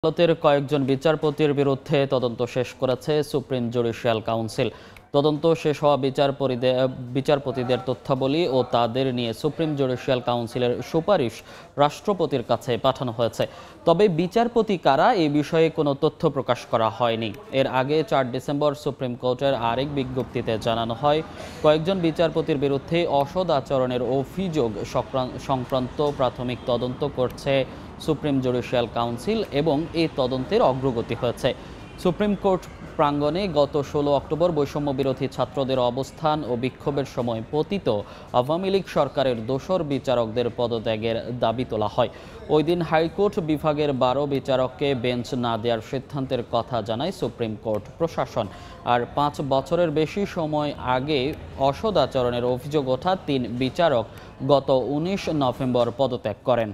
আদালতের কয়েকজন বিচারপতির বিরুদ্ধে তদন্ত শেষ করেছে সুপ্রিম জুডিশিয়াল কাউন্সিল। তদন্ত শেষ হওয়া বিচারপতিদের তথ্যাবলী ও তাদের নিয়ে সুপ্রিম জুডিশিয়াল কাউন্সিলের সুপারিশ রাষ্ট্রপতির কাছে পাঠানো হয়েছে। তবে বিচারপতি কারা এই বিষয়ে কোনো তথ্য প্রকাশ করা হয়নি। এর আগে 4 ডিসেম্বর সুপ্রিম কোর্টের আরেক বিজ্ঞপ্তিতে জানানো হয়, কয়েকজন বিচারপতির বিরুদ্ধে অসৎ আচরণের অভিযোগ সংক্রান্ত প্রাথমিক তদন্ত করছে সুপ্রিম জুডিশিয়াল কাউন্সিল এবং এই তদন্তের অগ্রগতি হয়েছে। সুপ্রিম কোর্ট প্রাঙ্গণে গত 16 অক্টোবর বৈষম্য বিরোধী ছাত্রদের অবস্থান ও বিক্ষোভের সময় পতিত আওয়ামী লীগ সরকারের দোসর বিচারকদের পদত্যাগের দাবি তোলা হয়। ওই দিন হাইকোর্ট বিভাগের 12 বিচারককে বেঞ্চ না দেওয়ার সিদ্ধান্তের কথা জানায় সুপ্রিম কোর্ট প্রশাসন। আর 5 বছরের বেশি সময় আগে অসৎ আচরণের অভিযোগ ওঠা 3 বিচারক গত 19 নভেম্বর পদত্যাগ করেন।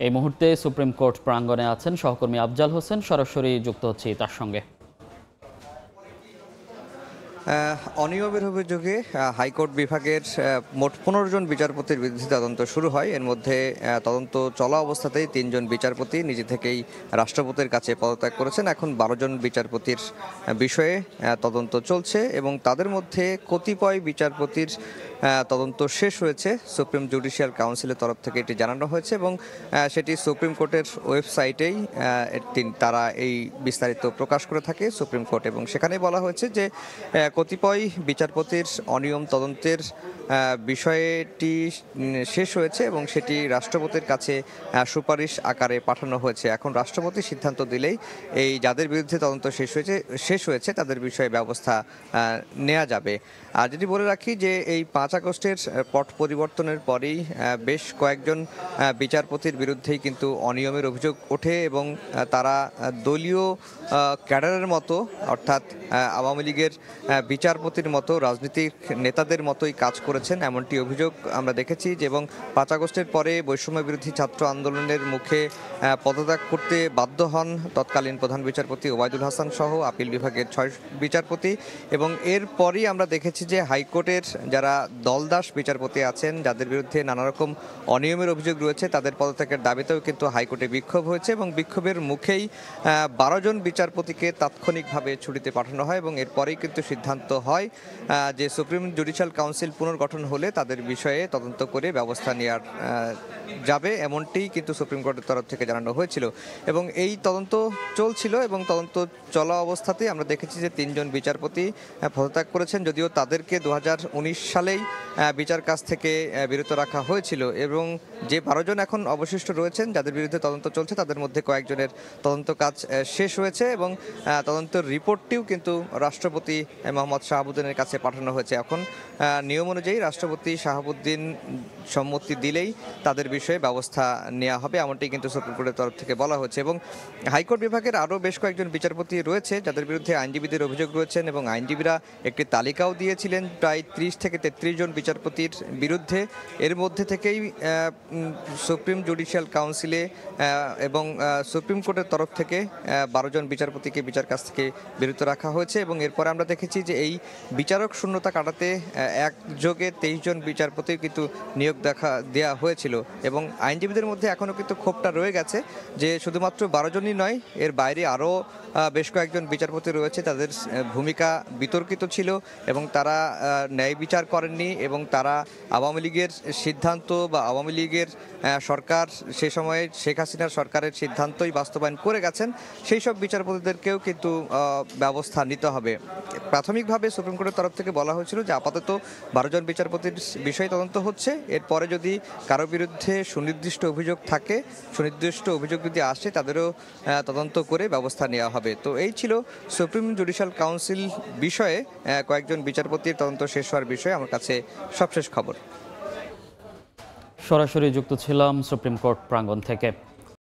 এই মুহূর্তে সুপ্রিম কোর্ট প্রাঙ্গণে আছেন সহকর্মী আফজাল হোসেন, সরাসরি যুক্ত হচ্ছি তার সঙ্গে। অনিয়মের অভিযোগে হাইকোর্ট বিভাগের মোট 15 জন বিচারপতির বিরুদ্ধে তদন্ত শুরু হয়। এর মধ্যে তদন্ত চলা অবস্থাতেই 3 জন বিচারপতি নিজে থেকেই রাষ্ট্রপতির কাছে পদত্যাগ করেছেন। এখন 12 জন বিচারপতির বিষয়ে তদন্ত চলছে এবং তাদের মধ্যে কতিপয় বিচারপতির তদন্ত শেষ হয়েছে। সুপ্রিম জুডিশিয়াল কাউন্সিলের তরফ থেকে এটি জানানো হয়েছে এবং সেটি সুপ্রিম কোর্টের ওয়েবসাইটেই তারা এই বিস্তারিত প্রকাশ করে থাকে সুপ্রিম কোর্ট, এবং সেখানে বলা হয়েছে যে কতিপয় বিচারপতির অনিয়ম তদন্তের বিষয়টি শেষ হয়েছে এবং সেটি রাষ্ট্রপতির কাছে সুপারিশ আকারে পাঠানো হয়েছে। এখন রাষ্ট্রপতি সিদ্ধান্ত দিলেই এই যাদের বিরুদ্ধে তদন্ত শেষ হয়েছে তাদের বিষয়ে ব্যবস্থা নেওয়া যাবে। আর যদি বলে রাখি যে এই 5 আগস্টের পট পরিবর্তনের পরেই বেশ কয়েকজন বিচারপতির বিরুদ্ধেই কিন্তু অনিয়মের অভিযোগ ওঠে এবং তারা দলীয় ক্যাডারের মতো, অর্থাৎ আওয়ামী লীগের বিচারপতির মতো রাজনৈতিক নেতাদের মতোই কাজ করেছেন, এমনটি অভিযোগ আমরা দেখেছি। এবং 5 আগস্টের পরে বৈষম্য বিরোধী ছাত্র আন্দোলনের মুখে পদত্যাগ করতে বাধ্য হন তৎকালীন প্রধান বিচারপতি ওবায়দুল হাসান সহ আপিল বিভাগের 6 বিচারপতি। এবং এরপরই আমরা দেখেছি যে হাইকোর্টের যারা দলদাস বিচারপতি আছেন, যাদের বিরুদ্ধে নানা রকম অনিয়মের অভিযোগ রয়েছে, তাদের পদত্যাগের দাবিতেও কিন্তু হাইকোর্টে বিক্ষোভ হয়েছে এবং বিক্ষোভের মুখেই 12 জন বিচারপতিকে তাৎক্ষণিকভাবে ছুটিতে পাঠানো হয় এবং এরপরেই কিন্তু সিদ্ধান্ত হয় যে সুপ্রিম জুডিশিয়াল কাউন্সিল পুনর্গঠন হলে তাদের বিষয়ে তদন্ত করে ব্যবস্থা নেওয়ার যাবে, এমনটি কিন্তু সুপ্রিম কোর্টের তরফ থেকে জানানো হয়েছিল। এবং এই তদন্ত চলছিল এবং তদন্ত চলা অবস্থাতেই আমরা দেখেছি যে 3 জন বিচারপতি পদত্যাগ করেছেন, যদিও তাদেরকে 2019 সালেই বিচার কাজ থেকে বিরত রাখা হয়েছিল। এবং যে 12 জন এখন অবশিষ্ট রয়েছেন যাদের বিরুদ্ধে তদন্ত চলছে, তাদের মধ্যে কয়েকজনের তদন্ত কাজ শেষ হয়েছে এবং তদন্তের রিপোর্টটিও কিন্তু রাষ্ট্রপতি মোহাম্মদ শাহাবুদ্দিনের কাছে পাঠানো হয়েছে। এখন নিয়ম অনুযায়ী রাষ্ট্রপতি শাহাবুদ্দিন সম্মতি দিলেই তাদের বিষয়ে ব্যবস্থা নেওয়া হবে, এমনটি কিন্তু সুপ্রিম কোর্টের তরফ থেকে বলা হয়েছে। এবং হাইকোর্ট বিভাগের আরও বেশ কয়েকজন বিচারপতি রয়েছে যাদের বিরুদ্ধে আইনজীবীদের অভিযোগ রয়েছেন এবং আইনজীবীরা একটি তালিকাও দিয়েছিলেন প্রায় 30 থেকে 33 জন বিচারপতির বিরুদ্ধে। এর মধ্যে থেকেই সুপ্রিম জুডিশিয়াল কাউন্সিলে এবং সুপ্রিম কোর্টের তরফ থেকে 12 জন বিচারপতিকে বিচার কাজ থেকে বিরত রাখা হয়েছে। এবং এরপরে আমরা দেখেছি যে এই বিচারক শূন্যতা কাটাতে একযোগে 23 জন বিচারপতির কিন্তু নিয়োগ দেওয়া হয়েছিল এবং আইনজীবীদের মধ্যে এখনও কিন্তু ক্ষোভটা রয়ে গেছে যে শুধুমাত্র 12 জনই নয়, এর বাইরে আরও বেশ কয়েকজন বিচারপতি রয়েছে, তাদের ভূমিকা বিতর্কিত ছিল এবং তারা ন্যায় বিচার করেননি এবং তারা আওয়ামী লীগের সিদ্ধান্ত বা আওয়ামী লীগের সরকার সে সময়ে শেখ হাসিনার সরকারের সিদ্ধান্তই বাস্তবায়ন করে গেছেন। সেই সব বিচারপতিদেরকেও কিন্তু ব্যবস্থা নিতে হবে। প্রাথমিকভাবে সুপ্রিম কোর্টের তরফ থেকে বলা হয়েছিল যে আপাতত 12 জন বিচারপতির বিষয়ে তদন্ত হচ্ছে, এরপরে যদি কারো বিরুদ্ধে সুনির্দিষ্ট অভিযোগ থাকে, সুনির্দিষ্ট অভিযোগ যদি আসে, তাদেরও তদন্ত করে ব্যবস্থা নেওয়া হবে। তো এই ছিল সুপ্রিম জুডিশিয়াল কাউন্সিল বিষয়ে কয়েকজন বিচারপতির তদন্ত শেষ হওয়ার বিষয়ে আমার কাছে সবশেষ খবর। সরাসরি যুক্ত ছিলাম সুপ্রিম কোর্ট প্রাঙ্গণ থেকে।